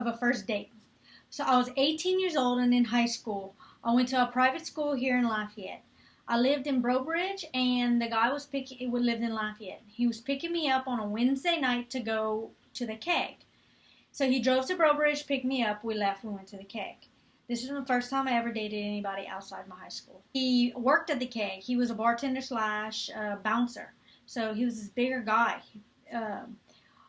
of a first date. So I was 18 years old and in high school. I went to a private school here in Lafayette. I lived in Brobridge, and the guy lived in Lafayette. He was picking me up on a Wednesday night to go to the keg. So he drove to Brobridge, picked me up. We left. We went to the keg. This was the first time I ever dated anybody outside my high school. He worked at the keg. He was a bartender slash bouncer. So he was this bigger guy.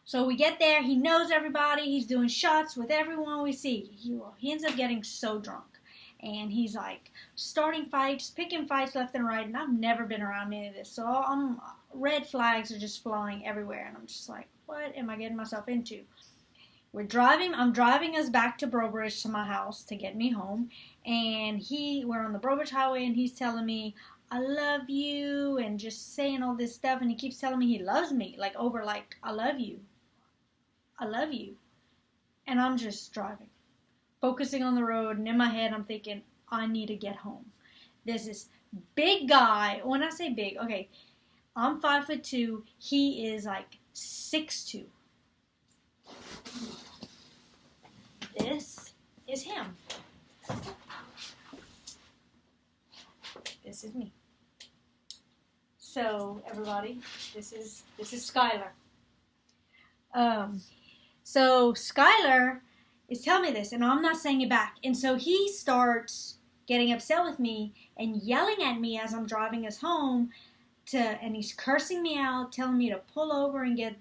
So we get there. He knows everybody. He's doing shots with everyone we see. He ends up getting so drunk. And he's like starting fights, picking fights left and right. And I've never been around any of this. So red flags are just flying everywhere. And I'm just like, what am I getting myself into? I'm driving us back to Brobridge to my house to get me home. And we're on the Brobridge Highway, and he's telling me, I love you, and just saying all this stuff. And he keeps telling me he loves me, like I love you. I love you. And I'm just driving, focusing on the road. And in my head, I'm thinking, I need to get home. There's this big guy. When I say big, okay, I'm 5'2". He is like 6'2". This is him. This is me. So everybody, this is Skylar. So Skylar is telling me this, and I'm not saying it back. And so he starts getting upset with me and yelling at me as I'm driving us home. And he's cursing me out, telling me to pull over and get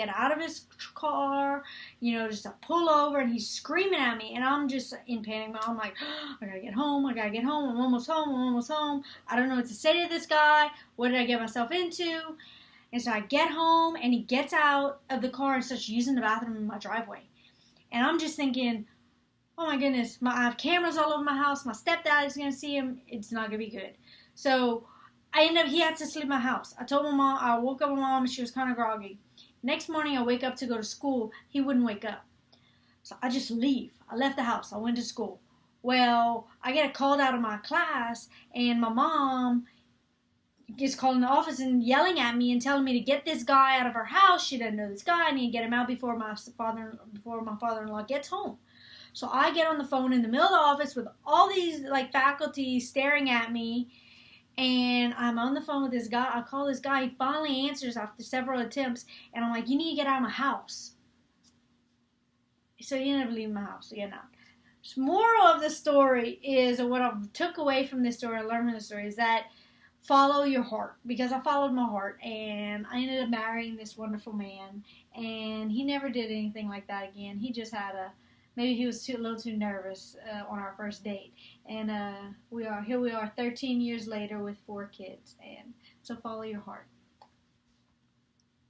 out of his car, just to pull over. And he's screaming at me, and I'm just in panic mode. I'm like, I gotta get home. I'm almost home. I don't know what to say to this guy. What did I get myself into? And so I get home, and he gets out of the car and starts using the bathroom in my driveway. And I'm just thinking, oh my goodness, I have cameras all over my house. My stepdad is gonna see him. It's not gonna be good. So he had to sleep in my house. I told my mom, I woke up my mom, and she was kind of groggy. Next morning, I wake up to go to school. He wouldn't wake up. So I just leave. I left the house. I went to school. Well, I get called out of my class, and my mom gets called in the office and yelling at me and telling me to get this guy out of her house. She doesn't know this guy. I need to get him out before my father-in-law gets home. So I get on the phone in the middle of the office with all these faculty staring at me. And I'm on the phone with this guy. I call this guy. He finally answers after several attempts. And I'm like, you need to get out of my house. So he ended up leaving my house. Again, now. So moral of the story is, or what I took away from this story, I learned from this story, is that follow your heart. Because I followed my heart. And I ended up marrying this wonderful man. And he never did anything like that again. He just had maybe he was a little too nervous on our first date. And here we are 13 years later with 4 kids. And so follow your heart.